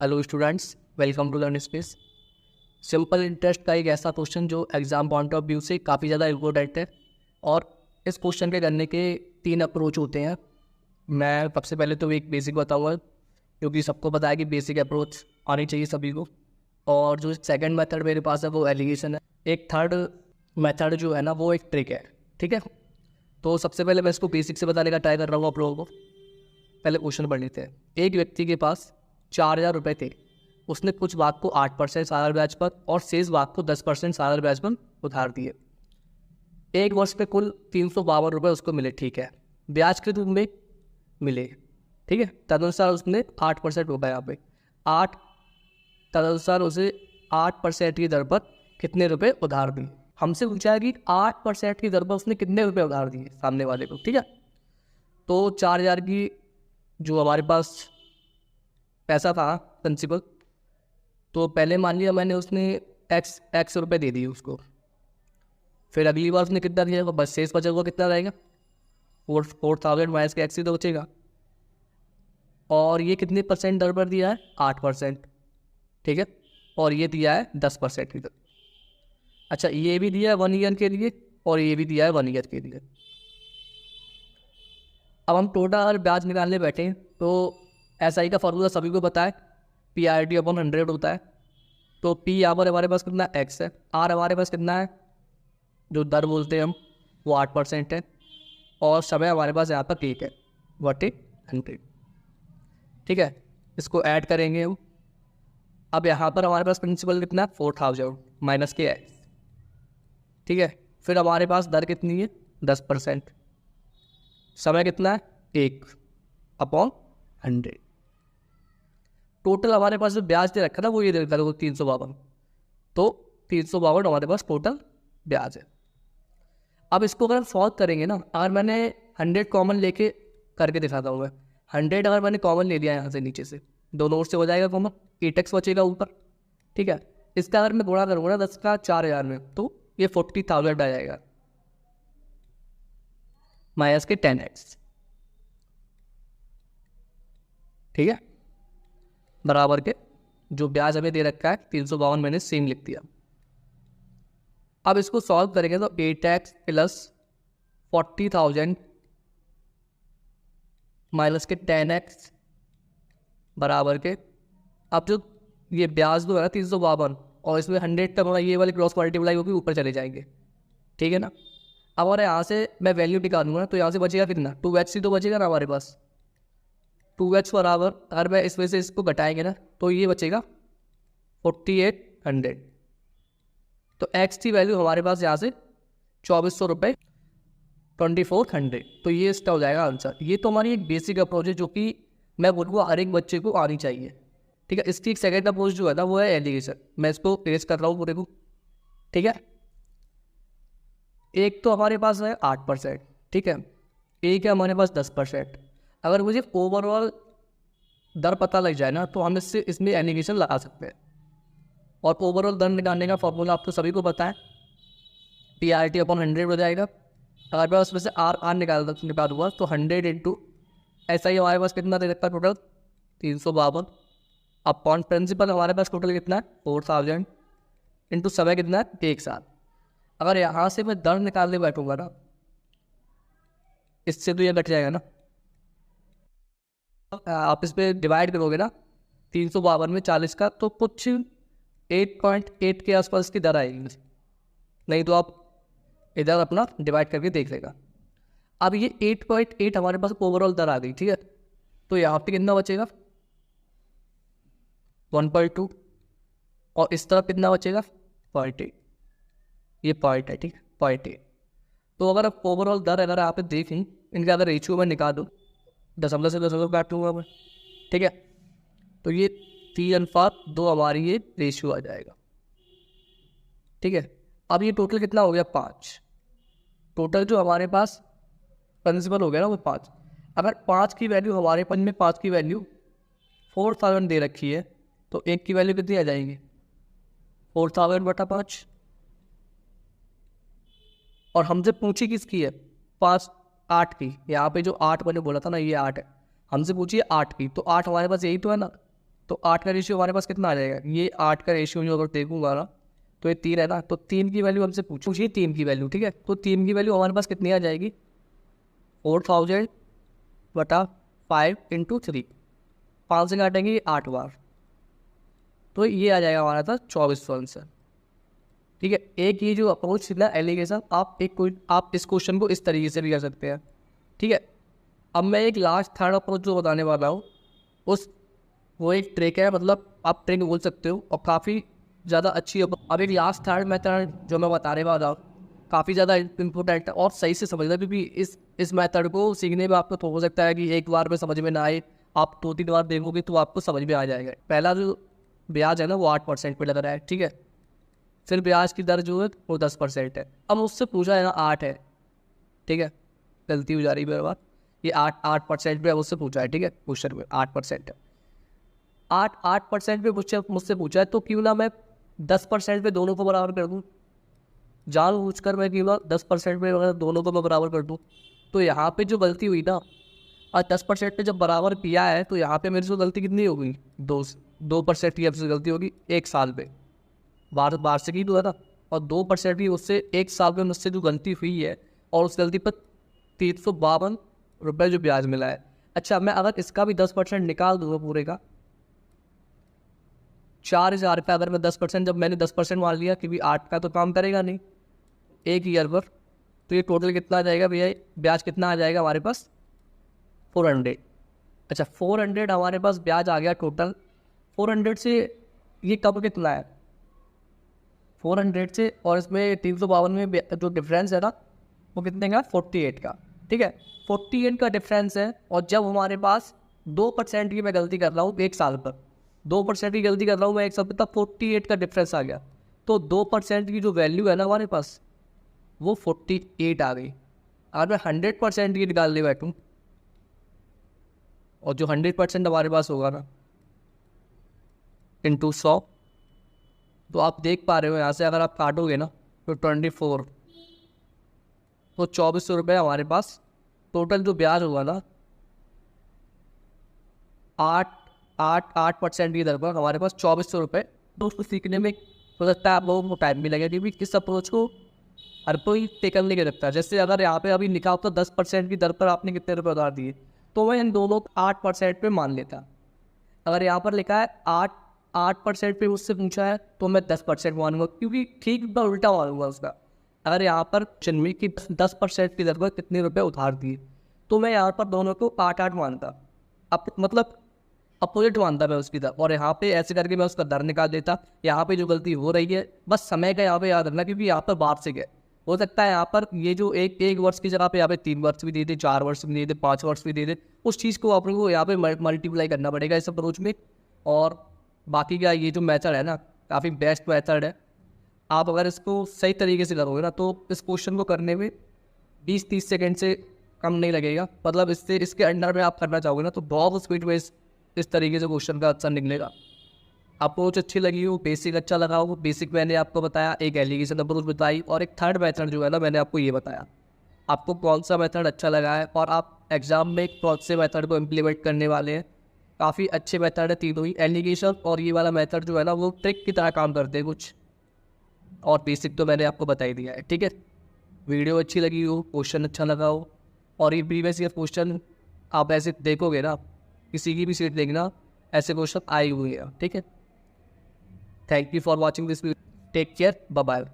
Hello students, welcome to Learn Space. Simple interest का एक ऐसा क्वेश्चन जो एग्ज़ाम पॉइंट ऑफ व्यू से काफ़ी ज़्यादा इम्पोर्टेंट है और इस क्वेश्चन के करने के 3 अप्रोच होते हैं। मैं सबसे पहले तो एक बेसिक बताऊंगा क्योंकि सबको पता है कि बेसिक अप्रोच आनी चाहिए सभी को। और जो सेकंड मेथड मेरे पास है वो एलिगेशन है। एक थर्ड मेथड जो है ना वो एक ट्रिक है। ठीक है, तो सबसे पहले मैं इसको बेसिक से बताने का ट्राई कर रहा हूँ आप लोगों को। पहले क्वेश्चन पढ़ लेते हैं। एक व्यक्ति के पास 4,000 रुपये थे। उसने कुछ भाग को 8% सालाना ब्याज पर और शेष भाग को 10% सालाना ब्याज पर उधार दिए। एक वर्ष में कुल 352 रुपये उसको मिले। ठीक है, ब्याज के रूप में मिले। ठीक है, तदनुसार उसने 8% होगा यहाँ पे 8, तदनुसार उसे 8% की दर पर कितने रुपए उधार दिए। हमसे पूछा है कि 8% की दर पर उसने कितने रुपए उधार दिए सामने वाले को। ठीक है, तो 4,000 की जो हमारे पास पैसा था प्रिंसिपल, तो पहले मान लिया मैंने उसने एक्स रुपये दे दिए उसको। फिर अगली बार उसने कितना दिया, बस शेष बचा हुआ कितना रहेगा 4,000 माइनस के एक्स ही तो बचेगा। और ये कितने परसेंट दर पर दिया है 8%। ठीक है, और ये दिया है 10% की दर। अच्छा, ये भी दिया है 1 ईयर के लिए और ये भी दिया है 1 ईयर के लिए। अब हम टोटल अगर ब्याज निकालने बैठे हैं तो SI का फॉर्मूला सभी को पता है, PRT/100 होता है। तो P यहाँ पर हमारे पास कितना X है, R हमारे पास कितना है जो दर बोलते हैं हम वो 8% है, और समय हमारे पास यहाँ पर 1 है 100। ठीक है, इसको ऐड करेंगे हम। अब यहाँ पर हमारे पास प्रिंसिपल कितना है 4,000 माइनस के X। ठीक है, फिर हमारे पास दर कितनी है 10%, समय कितना है 1/100। टोटल हमारे पास जो ब्याज दे रखा था वो ये दे रखा था 352। तो 352 हमारे पास टोटल ब्याज है। अब इसको अगर सॉल्व करेंगे ना, अगर मैंने 100 कॉमन लेके करके दिखाता हूँ मैं। 100 अगर मैंने कॉमन ले लिया यहाँ से नीचे से, दोनों ओर से हो जाएगा कॉमन, 8x बचेगा ऊपर। ठीक है, इसका अगर मैं गुणा करूँगा ना 10 का 4,000 में, तो ये 40,000 आ जाएगा माइनस के 10x। ठीक है, बराबर के जो ब्याज हमें दे रखा है 352 मैंने सेम लिख दिया। अब इसको सॉल्व करेंगे तो 8x प्लस 40,000 माइनस के 10x बराबर के, अब जो ये ब्याज जो है ना 352 और इसमें 100 का ये वाली क्रॉस मल्टीप्लाई होगी ऊपर चले जाएंगे। ठीक है ना, अब अगर यहाँ से मैं वैल्यू निकालूंगा ना तो यहाँ से बचेगा कितना 2x ही तो बचेगा ना हमारे पास। 2x बराबर अगर मैं इसमें से इसको घटाएंगे ना तो ये बचेगा 4,800। तो x की वैल्यू हमारे पास यहाँ से 2,400 रुपये 2,400। तो ये इसका हो जाएगा आंसर। ये तो हमारी एक बेसिक अप्रोच है जो कि मैं बोलूँगा हर एक बच्चे को आनी चाहिए। ठीक है, इसकी एक सेकेंड अप्रोच जो है ना वो है एलिगेशन। मैं इसको टेस्ट कर रहा हूँ पूरे को। ठीक है, एक तो हमारे पास है 8%। ठीक है, एक है हमारे पास 10%। अगर मुझे ओवरऑल दर पता लग जाए ना तो हम इसमें एलिगेशन लगा सकते हैं। और ओवरऑल दर निकालने का फॉर्मूला आपको सभी को पता है, PRT/100 हो जाएगा। अगर मैं उसमें से R निकालूंगा तो 100 इंटू ऐसा ही हमारे पास कितना दे रखा है टोटल 352 अपॉन प्रिंसिपल हमारे पास टोटल कितना है 4,000 इंटू समय कितना है 1 साल। अगर यहाँ से मैं दर निकालने बैठूंगा ना, इससे तो ये घट जाएगा ना, आप इस पर डिवाइड करोगे ना 352 में 40 का, तो कुछ 8.8 के आसपास की दर आएगी। नहीं तो आप इधर अपना डिवाइड करके देख लेगा। अब ये 8.8 हमारे पास ओवरऑल दर आ गई। ठीक है, तो यहाँ पे कितना बचेगा 1.2 और इस तरफ कितना बचेगा 0.8। ये पॉइंट है। ठीक है, 0.8। तो अगर आप ओवरऑल दर अगर आप देखें, इनका अगर रेशियो में निकाल दो, दशमलव से दशमलव काट दूंगा मैं। ठीक है, तो ये 3:2 हमारी ये रेशियो आ जाएगा। ठीक है, अब ये टोटल कितना हो गया 5। टोटल जो हमारे पास प्रिंसिपल हो गया ना वो 5। अगर 5 की वैल्यू हमारे पास में 5 की वैल्यू 4,000 दे रखी है तो एक की वैल्यू कितनी आ जाएगी 4,000/5। और हमसे पूछी किसकी है 8 की। यहाँ पे जो 8 मैंने बोला था ना ये 8 है, हमसे पूछिए 8 की, तो 8 हमारे पास यही तो है ना। तो 8 का रेशियो हमारे पास कितना आ जाएगा, ये 8 का रेशियो जो अगर देखूंगा ना तो ये 3 है ना, तो 3 की वैल्यू हमसे पूछिए 3 की वैल्यू, ठीक है। तो 3 की वैल्यू हमारे पास कितनी आ जाएगी, 4000 बटा 5 इंटू 3, 5 से काटेंगे 8 बार, तो ये आ जाएगा हमारा था 2400 आंसर, ठीक है। एक ये जो अप्रोच थी ना एलिगेशन, आप इस क्वेश्चन को इस तरीके से भी कर सकते हैं, ठीक है। अब मैं एक लास्ट थर्ड अप्रोच जो बताने वाला हूँ वो एक ट्रिक है, मतलब आप ट्रिक बोल सकते हो, और काफ़ी ज़्यादा अच्छी है। अब एक लास्ट थर्ड मेथड जो मैं बताने वाला हूँ काफ़ी ज़्यादा इम्पोर्टेंट है और सही से समझना, क्योंकि इस मेथड को सीखने में आपको तो हो सकता है कि एक बार में समझ में ना आए, आप 2-3 बार देखोगे तो आपको समझ में आ जाएगा। पहला जो ब्याज है ना वो 8% पे लग रहा है, ठीक है। फिर ब्याज की दर जो है वो 10% है। अब मुझसे पूछा है ना 8 है, ठीक है, गलती हो जा रही है मेरे बात, ये 8% पे मुझसे पूछा है, ठीक है, क्वेश्चन में 8% है। 8% पे मुझसे पूछा है, तो क्यों ना मैं 10% पे दोनों को बराबर कर दूँ, जानबूझकर मैं क्यों ना 10% पे अगर दोनों को मैं बराबर कर दूँ। तो यहाँ पे जो गलती हुई ना, और 10% पे जब बराबर किया है तो यहाँ पे मेरे से गलती कितनी हो गई, 2% की आपसे गलती होगी 1 साल पे, वार्षिक ही हुआ था, और 2% की उससे 1 साल में मुझसे जो गलती हुई है, और उस गलती पर 352 रुपये जो ब्याज मिला है। अच्छा, मैं अगर इसका भी 10% निकाल दूँगा पूरे का, 4000 रुपये, अगर मैं 10%, जब मैंने 10% मान लिया, क्योंकि 8 का तो काम करेगा नहीं एक ईयर पर, तो ये टोटल कितना आ जाएगा भैया, ब्याज कितना आ जाएगा हमारे पास 400। अच्छा, 400 हमारे पास ब्याज आ गया टोटल। 400 से ये कब कितना है, 400 से और इसमें 352 में जो डिफरेंस है ना वो कितने का, 48 का, ठीक है, 48 का डिफरेंस है। और जब हमारे पास 2% की मैं गलती कर रहा हूँ 1 साल पर, 2% की गलती कर रहा हूँ मैं 1 साल पर, तब 48 का डिफरेंस आ गया, तो 2% की जो वैल्यू है ना हमारे पास वो 48 आ गई। अगर मैं 100% की निकालने बैठूँ, और जो 100% हमारे पास होगा ना इंटू 100, तो आप देख पा रहे हो यहाँ से अगर आप काटोगे ना तो 24, तो 2400 रुपये हमारे पास टोटल जो ब्याज होगा ना 8% की दर पर हमारे पास 2400 रुपये। तो उसको सीखने में हो सकता है आप लोगों को टाइम भी लगे, क्योंकि इस अप्रोच को हर कोई टेकन नहीं कर सकता। जैसे अगर यहाँ पे अभी लिखा होता 10% की दर पर आपने कितने रुपये उधार दिए, तो मैं इन दोनों 8% पे मान लेता। अगर यहाँ पर लिखा है 8% पे मुझसे पूछा है तो मैं 10% मानूंगा, क्योंकि ठीक मैं उल्टा मानूंगा उसका। अगर यहाँ पर जन्मी की 10% की दर पर कितने रुपये उधार दिए, तो मैं यहाँ पर दोनों को 8 मानता, अब मतलब अपोजिट मानता मैं उसकी दर, और यहाँ पे ऐसे करके मैं उसका दर निकाल देता। यहाँ पे जो गलती हो रही है बस समय का यहाँ पे याद रखना, क्योंकि यहाँ पर वार्षिक है, हो सकता है यहाँ पर ये जो एक वर्ष की जगह पे यहाँ पे 3 वर्ष भी दे दे, 4 वर्ष भी दे दे, 5 वर्ष भी दे दे, उस चीज़ को आप लोगों को यहाँ पे मल्टीप्लाई करना पड़ेगा इस अप्रोच में। और बाकी का ये जो मेथड है ना काफ़ी बेस्ट मेथड है, आप अगर इसको सही तरीके से करोगे ना तो इस क्वेश्चन को करने में 20-30 सेकेंड से कम नहीं लगेगा। मतलब इसके अंडर में आप करना चाहोगे ना तो बहुत स्पीड में इस तरीके से क्वेश्चन का आंसर निकलेगा। अप्रोच अच्छी लगी हो, बेसिक अच्छा लगा हो, बेसिक मैंने आपको बताया, एक एलिगेशन अप्रोच बताई, और एक थर्ड मेथड जो है ना मैंने आपको ये बताया। आपको कौन सा मेथड अच्छा लगा है, और आप एग्जाम में कौन से मेथड को इम्प्लीमेंट करने वाले हैं। काफ़ी अच्छे मेथड है तीनों ही, एलिगेशन और ये वाला मेथड जो है ना वो ट्रिक की तरह काम करते हैं कुछ, और बेसिक तो मैंने आपको बता ही दिया है, ठीक है। वीडियो अच्छी लगी हो, क्वेश्चन अच्छा लगा हो, और ये प्रीवियस ईयर क्वेश्चन आप ऐसे देखोगे ना, किसी की भी सीट देखना ऐसे क्वेश्चन आए हुए हैं, ठीक है। Thank you for watching this video, take care, bye bye.